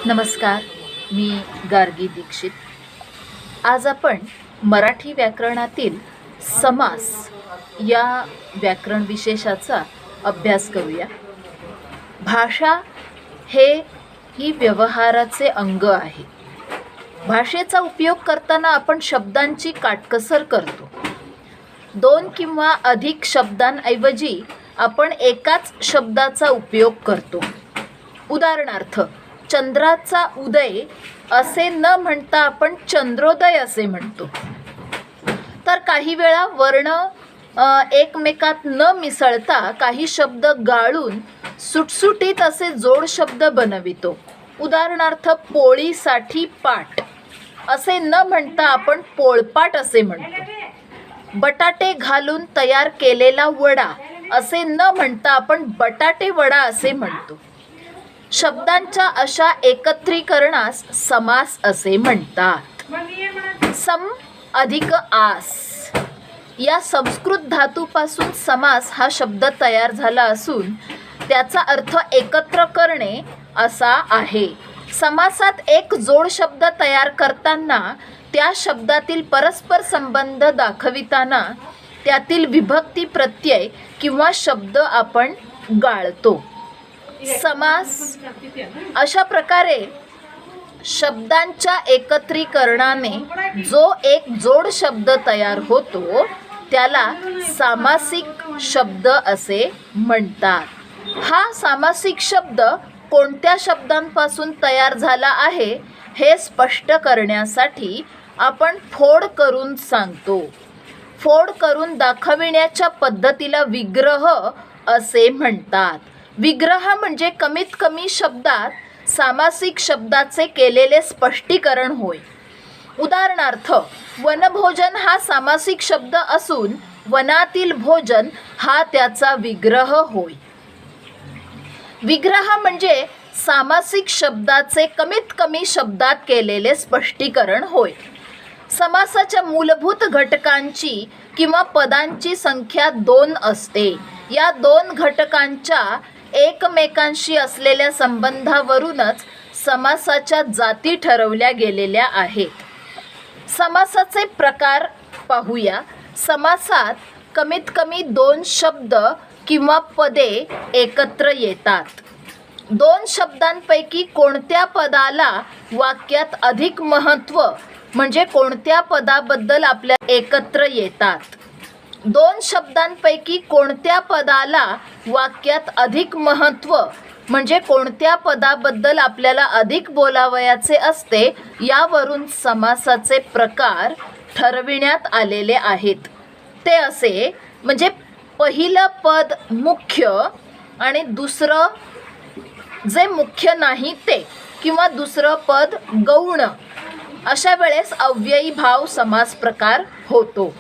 नमस्कार, मी गार्गी दीक्षित. आज आपण मराठी व्याकरणातील समास या व्याकरण विशेषाचा अभ्यास करूया. भाषा ही व्यवहाराचे अंग आहे. भाषेचा उपयोग करताना आपण शब्दांची काटकसर करतो. 2 किंवा अधिक शब्दांऐवजी आपण एकाच शब्दाचा उपयोग करतो. उदाहरणार्थ, चंद्राचा उदय असे न म्हणता आपण चंद्रोदय असे म्हणतो. तर काही वेळा वर्ण एकमेकात न मिसळता काही शब्द गाळून सुटसुटीत असे जोड शब्द बनवितो. उदाहरणार्थ, पोळीसाठी पाट असे न म्हणता आपण पोळपाट असे म्हणतो. बटाटे घालून तयार केलेला वडा असे न म्हणता आपण बटाटे वडा असे म्हणतो. शब्दांच्या अशा एकत्रीकरणास समास असे म्हणतात. सम अधिक आस या संस्कृत धातूपासून समास हा शब्द तयार झाला असून त्याचा अर्थ एकत्र करणे असा आहे. समासात एक जोड शब्द तयार करताना त्या शब्दातील परस्पर संबंध दाखविताना त्यातील विभक्ती प्रत्यय किंवा शब्द आपण गाळतो. समास अशा प्रकारे शब्दांच्या एकत्रीकरणाने जो एक जोड शब्द तयार होतो त्याला सामासिक शब्द असे म्हणतात. हा सामासिक शब्द कोणत्या शब्दांपासून तयार झाला आहे हे स्पष्ट करण्यासाठी आपण फोड करून सांगतो. फोड करून दाखविण्याच्या पद्धतीला विग्रह असे म्हणतात. विग्रह म्हणजे कमीत कमी शब्दात सामासिक शब्दाचे केलेले स्पष्टीकरण होय. उदाहरणार्थ, वनभोजन हा सामासिक शब्द असून वनातील भोजन हा त्याचा विग्रह होय. विग्रह म्हणजे सामासिक शब्दाचे कमीत कमी शब्दात केलेले स्पष्टीकरण होय. समासाच्या मूलभूत घटकांची किंवा पदांची संख्या 2 असते. या 2 घटकांच्या एकमेकांशी असलेल्या संबंधावरूनच समासाच्या जाती ठरवल्या गेलेल्या आहेत. समासाचे प्रकार पाहूया. समासात कमीत कमी 2 शब्द किंवा पदे एकत्र येतात. 2 शब्दांपैकी कोणत्या पदाला वाक्यात अधिक महत्त्व म्हणजे कोणत्या पदाबद्दल आपल्या एकत्र येतात. 2 शब्दांपैकी कोणत्या पदाला वाक्यात अधिक महत्त्व म्हणजे कोणत्या पदाबद्दल आपल्याला अधिक बोलावयाचे असते यावरून समासाचे प्रकार ठरविण्यात आलेले आहेत. ते असे म्हणजे पहिलं पद मुख्य आणि दुसरं जे मुख्य नाही ते किंवा दुसरं पद गौण. अशा वेळेस अव्ययी भाव समास प्रकार होतो.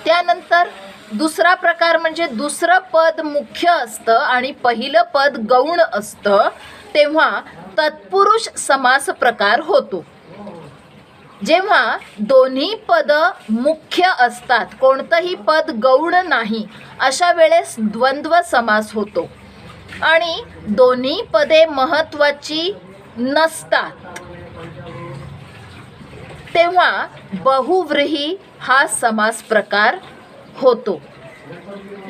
त्यानंतर दुसरा प्रकार म्हणजे दुसरं पद मुख्य असतं आणि पहिलं पद गौण असतं तेव्हा तत्पुरुष समास प्रकार होतो. जेव्हा दोन्ही पद मुख्य असतात, कोणतंही पद गौण नाही, अशा वेळेस द्वंद्व समास होतो. आणि दोन्ही पदे महत्त्वाची नसतात तेव्हा बहुव्रीही हा समास प्रकार होतो.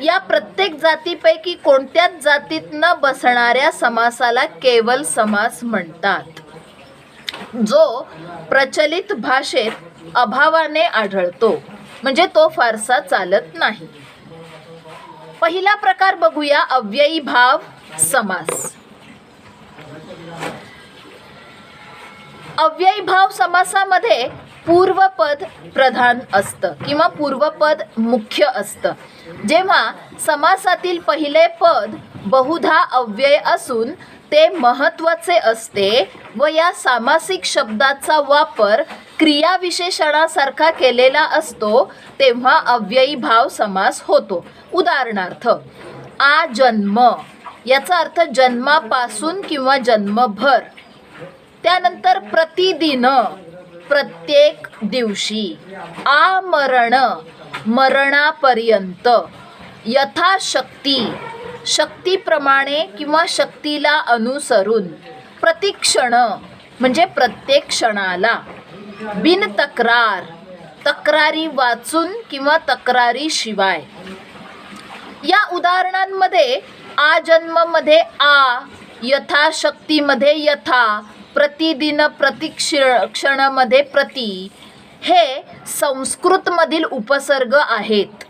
या प्रत्येक जातीपैकी कोणत्याच जातीत न बसणाऱ्या समासाला केवल समास म्हणतात, जो प्रचलित भाषेत अभावाने आढळतो, म्हणजे तो फारसा चालत नाही. पहिला प्रकार बघूया, अव्ययी भाव समास. अव्ययी भाव समासामध्ये पूर्वपद प्रधान असतं किंवा पूर्वपद मुख्य असतं. जेव्हा समासातील पहिले पद बहुधा अव्यय असून ते महत्त्वाचे असते व या सामासिक शब्दाचा वापर क्रियाविशेषणासारखा केलेला असतो तेव्हा अव्ययी भाव समास होतो. उदाहरणार्थ, आजन्म याचा अर्थ जन्मापासून किंवा जन्मभर. त्यानंतर प्रतिदिन प्रत्येक दिवशी. आमरण मरणापर्यंत. यथाशक्ती शक्तीप्रमाणे किंवा शक्तीला अनुसरून. प्रतिक्षण म्हणजे प्रत्येक क्षणाला. बिन तक्रार तक्रारी वाचून किंवा तक्रारी शिवाय. या उदाहरणांमध्ये आजन्ममध्ये आ, यथाशक्तीमध्ये यथा, प्रतिदिन प्रतिक्षणमध्ये प्रति हे संस्कृतमधील उपसर्ग आहेत.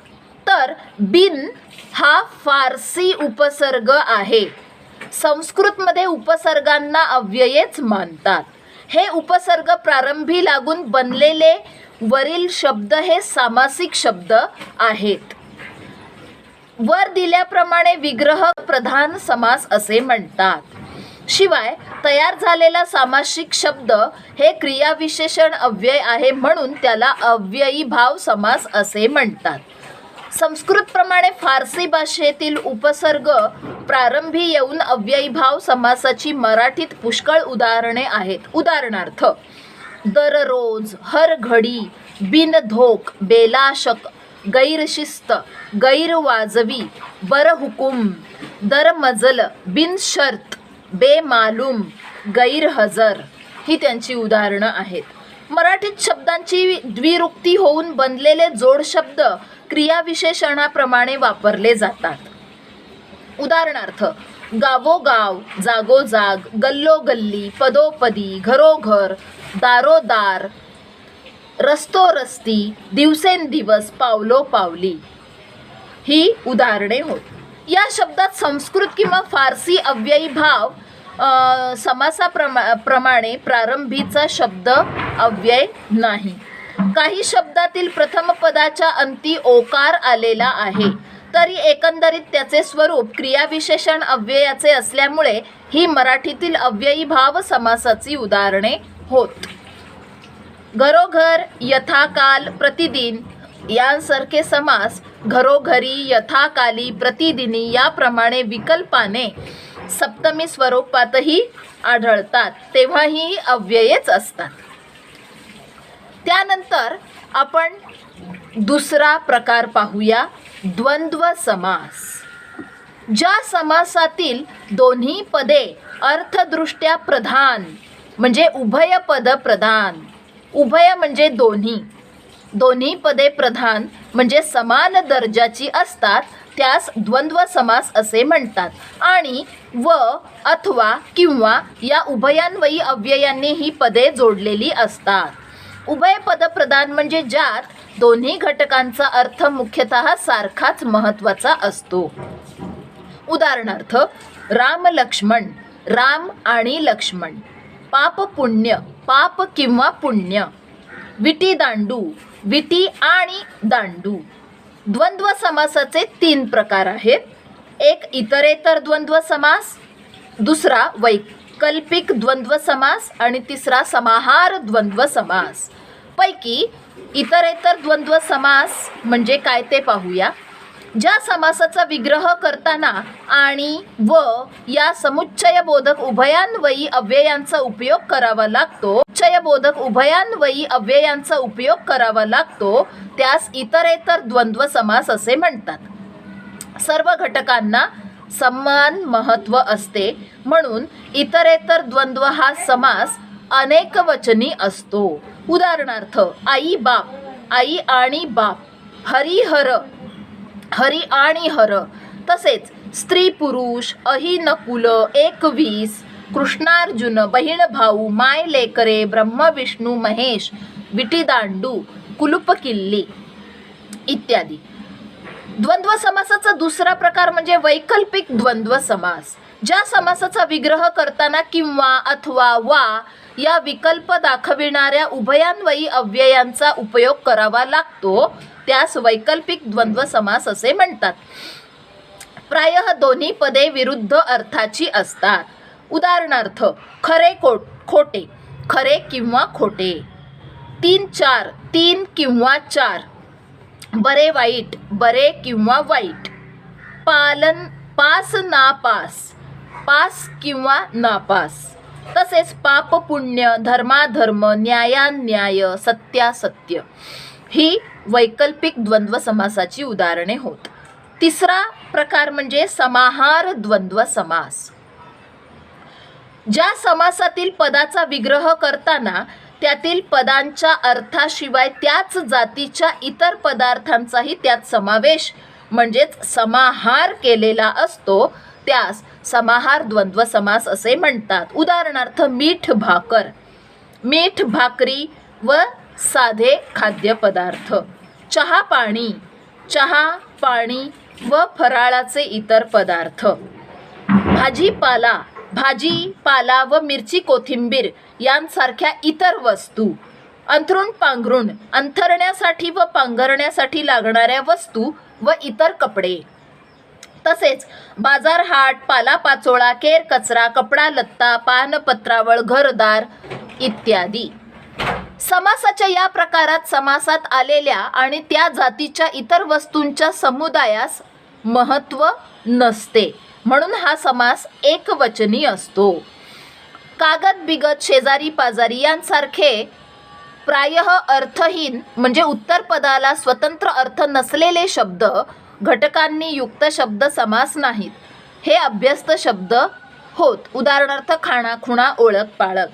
तर बिन हा फारसी उपसर्ग आहे. संस्कृतमध्ये उपसर्गांना अव्ययेच मानतात. हे उपसर्ग प्रारंभी लागून बनलेले वरील शब्द हे सामासिक शब्द आहेत. वर दिल्याप्रमाणे विग्रह प्रधान समास असे म्हणतात. शिवाय तयार झालेला सामासिक शब्द हे क्रियाविशेषण अव्यय आहे म्हणून त्याला अव्ययी भाव समास असे म्हणतात. संस्कृतप्रमाणे फारसी भाषेतील उपसर्ग प्रारंभी येऊन अव्ययी भाव समासाची मराठीत पुष्कळ उदाहरणे आहेत. उदाहरणार्थ दररोज, हर घडी, बिनधोक, बेलाशक, गैरशिस्त, गैरवाजवी, बरहुकुम, दरमजल, बिनशर्त, बेमालूम, गैरहजर ही त्यांची उदाहरणं आहेत. मराठीत शब्दांची द्विरुक्ती होऊन बनलेले जोड शब्द क्रियाविशेषणाप्रमाणे वापरले जातात. उदाहरणार्थ गावोगाव, जागोजाग, गल्लोगल्ली, पदोपदी, घरोघर, दारोदार, रस्तोरस्ती, दिवसेंदिवस, पावलोपावली ही उदाहरणे होत. या शब्दात संस्कृत किंवा फारसी अव्ययी भाव समासाप्रमाणे प्रारंभीचा शब्द अव्यय नाही. काही शब्दातील प्रथम पदाच्या अंती ओकार आलेला आहे तरी एकंदरीत त्याचे स्वरूप क्रियाविशेषण अव्ययाचे असल्यामुळे ही मराठीतील अव्ययी भाव समासाची उदाहरणे होत. घरोघर, यथाकाल, प्रतिदिन यांसारखे समास घरोघरी, यथाकाली, प्रतिदिनी याप्रमाणे विकल्पाने सप्तमी स्वरूपातही आढळतात तेव्हाही अव्ययेच असतात. त्यानंतर आपण दुसरा प्रकार पाहूया, द्वंद्व समास. ज्या समासातील दोन्ही पदे अर्थदृष्ट्या प्रधान म्हणजे उभय पद प्रधान, उभय म्हणजे दोन्ही पदे प्रधान म्हणजे समान दर्जाची असतात त्यास द्वंद्व समास असे म्हणतात. आणि व, अथवा, किंवा या उभयान्वयी अव्ययांनी ही पदे जोडलेली असतात. उभय पद प्रधान म्हणजे ज्यात दोन्ही घटकांचा अर्थ मुख्यतः सारखाच महत्त्वाचा असतो. उदाहरणार्थ राम लक्ष्मण, राम आणि लक्ष्मण. पाप पुण्य, पाप किंवा पुण्य. विटी दांडू, विटी आणि दांडू. द्वंद्व समासाचे 3 प्रकार आहेत. एक इतरेतर द्वंद्व समास, दुसरा वैकल्पिक द्वंद्व समास आणि तिसरा समाहार द्वंद्व समास. पैकी इतरेतर द्वंद्व समास म्हणजे काय ते पाहूया. ज्या समासाचा विग्रह करताना आणि व या समुच्चयबोधक उभयान्वयी अव्ययांचा उपयोग करावा लागतो, समुच्चयबोधक उभयान्वयी अव्ययांचा उपयोग करावा लागतो त्यास इतरेतर द्वंद्व समास असे म्हणतात. सर्व घटकांना समान महत्त्व असते म्हणून इतरेतर द्वंद्व हा समास अनेकवचनी असतो. उदाहरणार्थ आई बाप, आई आणि बाप. हरिहर, हरी आणि हर. तसेच स्त्री पुरुष, अहि नकुल, 21, कृष्णार्जुन, बहीण भाऊ, माय लेकरे, ब्रह्म विष्णू महेश, विटीदांडू, कुलूप किल्ली इत्यादी. द्वंद्व समासाचा दुसरा प्रकार म्हणजे वैकल्पिक द्वंद्व समास. ज्या समासाचा विग्रह करताना किंवा, अथवा, वा या विकल्प दाखविणाऱ्या उभयान्वयी अव्ययांचा उपयोग करावा लागतो त्यास वैकल्पिक द्वंद्व समास असे म्हणतात. प्रायः दोन्ही पदे विरुद्ध अर्थाची असतात. उदाहरणार्थ खरे खोटे, खरे किंवा खोटे. 3-4, 3 किंवा 4. बरे वाईट, बरे किंवा वाईट. पास नापास, पास किंवा नापास. तसेच पाप पुण्य, धर्माधर्म, न्यायान्याय, सत्यासत्य ही वैकल्पिक द्वंद्व समासाची उदाहरणे होत. तिसरा प्रकार म्हणजे समाहार द्वंद्व समास. ज्या समासातील पदाचा विग्रह करताना त्यातील पदांच्या अर्थाशिवाय त्याच जातीच्या इतर पदार्थांचाही त्यात समावेश म्हणजेच समाहार केलेला असतो त्यास समाहार द्वंद्व समास असे म्हणतात. उदाहरणार्थ मीठ भाकर, मीठ भाकरी व साधे खाद्यपदार्थ. चहा पाणी, चहा पाणी व फराळाचे इतर पदार्थ. भाजीपाला, भाजी पाला व मिरची कोथिंबीर यांसारख्या इतर वस्तू. अंथरूण पांघरूण, अंथरण्यासाठी व पांघरण्यासाठी लागणाऱ्या वस्तू व इतर कपडे. तसेच बाजार हाट, पालापाचोळा, केर कचरा, कपडा लत्ता, पानपत्रावळ, घरदार इत्यादी. समासाच्या या प्रकारात समासात आलेल्या आणि त्या जातीच्या इतर वस्तूंच्या समुदायास महत्त्व नसते, म्हणून हा समास एकवचनी असतो. कागद बिगत, शेजारी पाजारी यांसारखे प्रायः अर्थहीन म्हणजे उत्तर पदाला स्वतंत्र अर्थ नसलेले शब्द घटकांनी युक्त शब्द समास नाहीत. हे अभ्यस्त शब्द होत. उदाहरणार्थ खाणा खुणा, ओळख पाळख.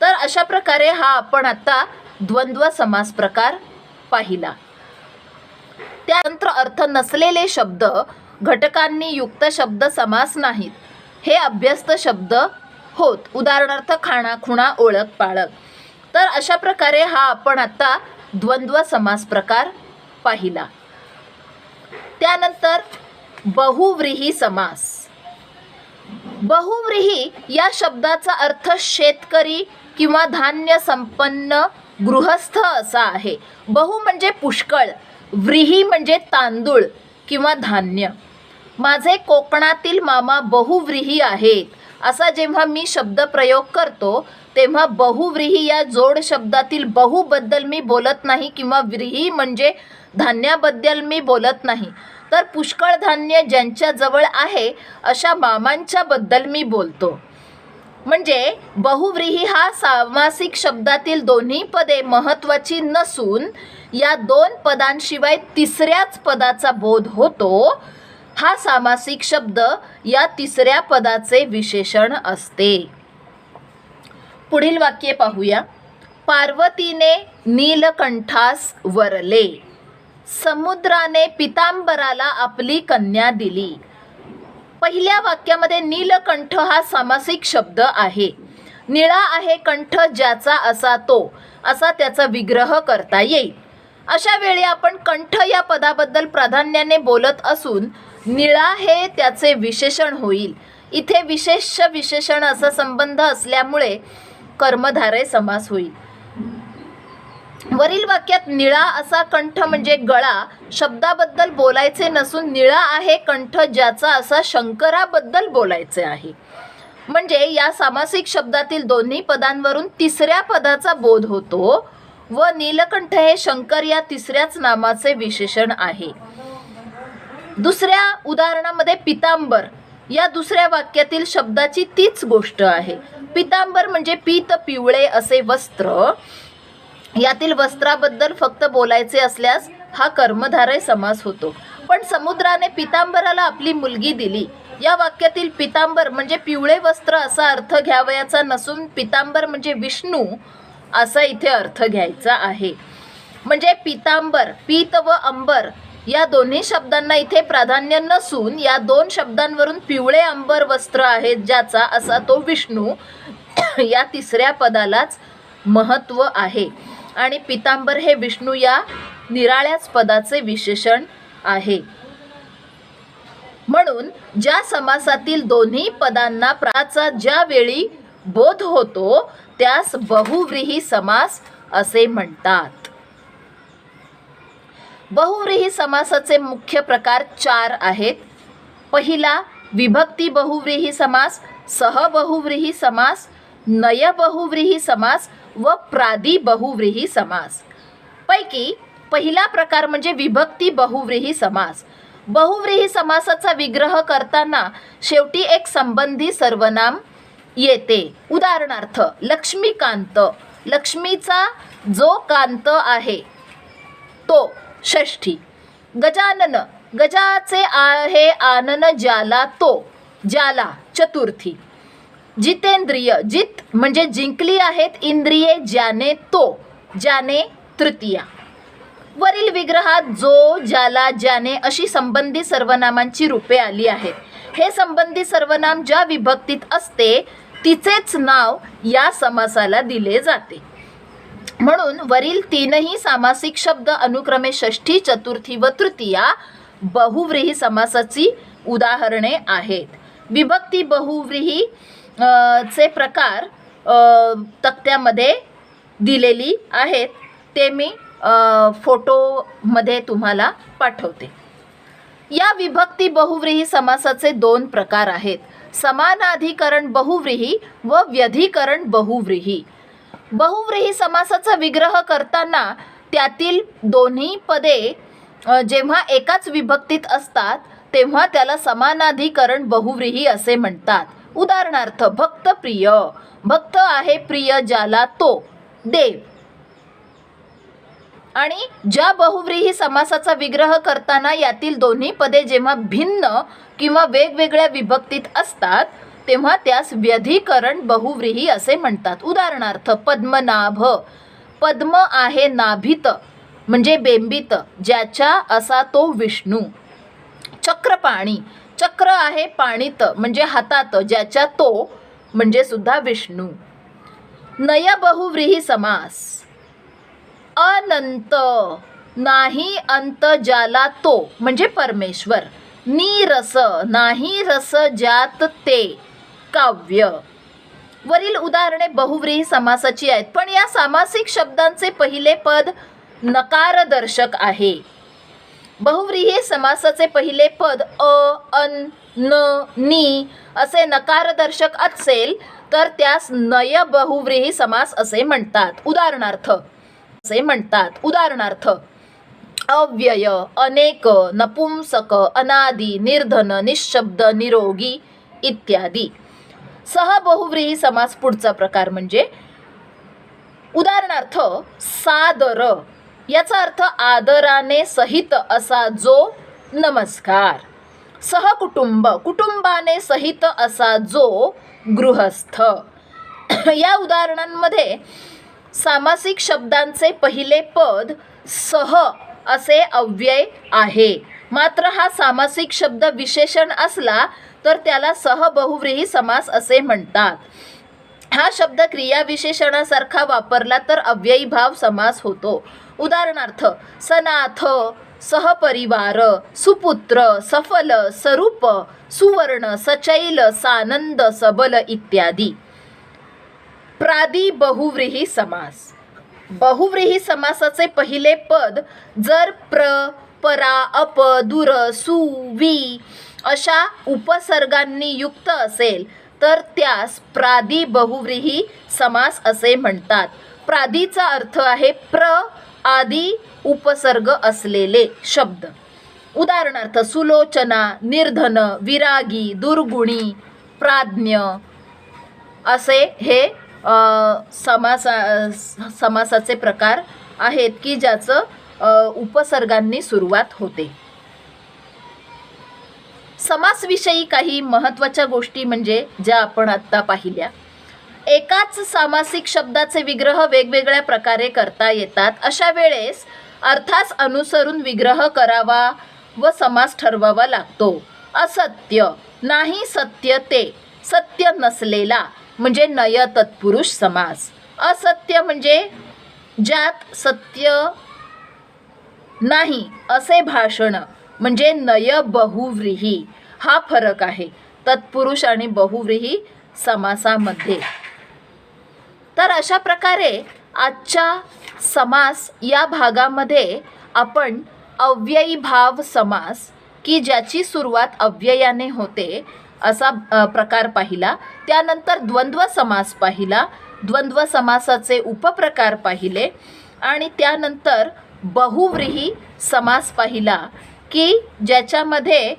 तर अशा प्रकारे हा आपण आता द्वंद्व समास प्रकार पाहिला. त्या स्वतंत्र अर्थ नसलेले शब्द घटकांनी युक्त शब्द समास नाहीत. हे अभ्यस्त शब्द होत. उदाहरणार्थ खाणा खुणा, ओळख पाळख. तर अशा प्रकारे हा आपण आता द्वंद्व समास प्रकार पाहिला. त्यानंतर बहुव्रीही समास. बहुव्रीही या शब्दाचा अर्थ शेतकरी किंवा धान्य संपन्न गृहस्थ असा आहे. बहु म्हणजे पुष्कळ, व्रीही म्हणजे तांदूळ किंवा धान्य. माझे कोकणातील मामा बहुव्रीही आहेत असा जेव्हा मी शब्द प्रयोग करतो तेव्हा बहुव्रीही या जोड शब्दातील बहुबद्दल मी बोलत नाही किंवा व्रीही म्हणजे धान्याबद्दल मी बोलत नाही, तर पुष्कळ धान्य ज्यांच्याजवळ आहे अशा मामांच्या बद्दल मी बोलतो. म्हणजे बहुव्रीही हा सामासिक शब्दातील दोन्ही पदे महत्त्वाची नसून या दोन पदांशिवाय तिसऱ्याच पदाचा बोध होतो. हा सामासिक शब्द या तिसऱ्या पदाचे विशेषण असते. पुढील वाक्य पाहूया. पार्वतीने नीलकंठास वरले, समुद्राने पितांबराला आपली कन्या दिली. पहिल्या वाक्यामध्ये नीलकंठ हा सामासिक शब्द आहे. निळा आहे कंठ ज्याचा असा तो असा त्याचा विग्रह करता येईल. अशा वेळी आपण कंठ या पदाबद्दल प्राधान्याने बोलत असून निळा हे त्याचे विशेषण होईल. इथे विशेष विशेषण असा संबंध असल्यामुळे कर्मधारय समास होईल. वरील वाक्यात निळा असा कंठ म्हणजे गळा शब्दाबद्दल बोलायचे नसून निळा आहे कंठ ज्याचा असा शंकराबद्दल बोलायचे आहे. म्हणजे या सामासिक शब्दातील दोन्ही पदांवरून तिसऱ्या पदाचा बोध होतो व नीलकंठ हे शंकर या तिसऱ्याच नामाचे विशेषण आहे. दुसऱ्या उदाहरणामध्ये पितांबर या दुसऱ्या वाक्यातील शब्दाची तीच गोष्ट आहे. पितांबर म्हणजे पीत पिवळे असे वस्त्र. यातील वस्त्राबद्दल फक्त बोलायचे असल्यास हा कर्मधारय समास होतो. पण समुद्राने पितांबराला आपली मुलगी दिली या वाक्यातील पितांबर म्हणजे पिवळे वस्त्र असा अर्थ घ्यावयाचा नसून पितांबर म्हणजे विष्णू असा इथे अर्थ घ्यायचा आहे. म्हणजे पितांबर, पीत व अंबर या दोन्ही शब्दांना इथे प्राधान्य नसून या दोन शब्दांवरून पिवळे अंबर वस्त्र आहेत ज्याचा असा तो विष्णू या तिसऱ्या पदालाच महत्त्व आहे आणि पितांबर हे विष्णू या निराळ्याच पदाचे विशेषण आहे. म्हणून ज्या समासातील दोन्ही पदांना प्राचा ज्या वेळी बोध होतो त्यास बहुव्रीही समास असे म्हणतात. बहुव्रीही समासाचे मुख्य प्रकार 4 आहेत. पहिला विभक्ती बहुव्रीही समास, सहबहुव्रीही समास, नय बहुव्रीही समास व प्रादी बहुव्रीही समास. पैकी पहिला प्रकार म्हणजे विभक्ती बहुव्रीही समास. बहुव्रीही समासाचा विग्रह करताना शेवटी एक संबंधी सर्वनाम येते. उदाहरणार्थ लक्ष्मीकांत, लक्ष्मीचा जो कांत आहे तो षष्ठी. गजानन, गजाचे आहे आनन ज्याला तो, ज्याला चतुर्थी. जितेंद्रिय, जित म्हणजे जिंकली आहेत इंद्रिये ज्याने, तो ज्याने तृतीया. वरील विग्रहात जो, ज्याला, ज्याने अशी संबंधी सर्वनामांची रूपे आली आहेत. हे संबंधी सर्वनाम ज्या विभक्तीत असते तिचेच नाव या समासाला दिले जाते. म्हणून वरील तीनही सामासिक शब्द अनुक्रमे षष्ठी, चतुर्थी व तृतीया बहुव्रीही समासाची उदाहरणे आहेत. विभक्ती बहुव्रीही चे प्रकार तक्त्यामध्ये दिलेली आहेत, ते मी फोटोमध्ये तुम्हाला पाठवते. या विभक्ती बहुव्रीही समासाचे दोन प्रकार आहेत, समानाधिकरण बहुव्रीही व व्यधिकरण बहुव्रीही. बहुव्रीही समासाचा विग्रह करताना त्यातील दोन्ही पदे जेव्हा एकाच विभक्तीत असतात तेव्हा त्याला समानाधिकरण बहुव्रीही असे म्हणतात. उदाहरणार्थ, भक्त प्रिय, भक्त आहे प्रिय ज्याला तो देव. आणि ज्या बहुव्रीही समासाचा विग्रह करताना यातील दोन्ही पदे जेव्हा भिन्न किंवा वेगवेगळ्या विभक्तीत असतात तेव्हा त्यास व्यधिकरण बहुव्रीही असे म्हणतात. उदाहरणार्थ, पद्मनाभ, पद्म आहे नाभित म्हणजे बेंबित ज्याच्या असा तो विष्णू. चक्रपाणी, चक्र आहे पाणीत म्हणजे हातात ज्याच्या तो म्हणजे सुद्धा विष्णू. नय बहुव्रीही समास, अनंत, नाही अंत ज्याला तो म्हणजे परमेश्वर. नीरस, नाही रस ज्यात ते काव्य. वरील उदाहरणे बहुव्रीही समासाची आहेत, पण या सामासिक शब्दांचे पहिले पद नकारदर्शक आहे. बहुव्रीही समासाचे पहिले पद अ, अन, न, नी असे नकारदर्शक असेल तर त्यास नय बहुव्रीही समास असे म्हणतात. उदाहरणार्थ अव्यय, अनेक, नपुंसक, अनादि, निर्धन, निःशब्द, निरोगी इत्यादी. सहबहुव्रीही समास पुढचा प्रकार म्हणजे उदाहरणार्थ सादर, याचा अर्थ आदराने सहित असा जो नमस्कार. सहकुटुंब, कुटुंबाने सहित असा जो गृहस्थ. या उदाहरणांमध्ये सामासिक शब्दांचे पहिले पद सह असे अव्यय आहे. मात्र हा सामासिक शब्द विशेषण असला तर त्याला सहबहुव्रीही समास असे म्हणतात. हा शब्द क्रियाविशेषणासारखा वापरला तर अव्ययी भाव समास होतो. उदाहरणार्थ सनाथ, सहपरिवार, सुपुत्र, सफल, सरूप, सुवर्ण, सचैल, सानंद, सबल इत्यादी. प्रादि बहुव्रीही समास. बहुव्रीही समासाचे पहिले पद जर प्र, परा, अप, दूर, सु, वि अशा उपसर्गांनी युक्त असेल तर त्यास प्रादि बहुव्रीही समास असे म्हणतात. प्रादीचा अर्थ आहे प्र आदी उपसर्ग असलेले शब्द. उदाहरणार्थ सुलोचना, निर्धन, विरागी, दुर्गुणी, प्राज्ञ असे हे समासाचे प्रकार आहेत की ज्याचं उपसर्गांनी सुरुवात होते. समासविषयी काही महत्त्वाच्या गोष्टी म्हणजे ज्या आपण आत्ता पाहिल्या. एकाच सामासिक शब्दाचे विग्रह वेगवेगळ्या प्रकारे करता येतात. अशा वेळेस अर्थास अनुसरून विग्रह करावा व समास ठरवावा लागतो. असत्य, नाही सत्य ते, सत्य नसलेला म्हणजे नय तत्पुरुष समास. असत्य म्हणजे ज्यात सत्य नाही असे भाषण म्हणजे नय बहुव्रीही. हा फरक आहे तत्पुरुष आणि बहुव्रीही समासामध्ये. तर अशा प्रकारे आजच्या समास या भागामध्ये आपण अव्ययी भाव समास की ज्याची सुरुवात अव्ययाने होते असा प्रकार पाहिला. त्यानंतर द्वंद्व समास पाहिला, द्वंद्व समासाचे उपप्रकार पाहिले आणि त्यानंतर बहुव्रीही समास पाहिला की ज्याच्यामध्ये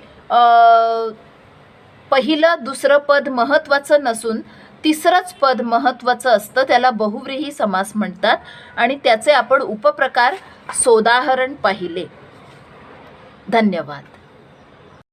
पहिलं दुसरं पद महत्त्वाचं नसून तिसरंच पद महत्त्वाचं असतं, त्याला बहुव्रीही समास म्हणतात आणि त्याचे आपण उपप्रकार सोदाहरण पाहिले. धन्यवाद.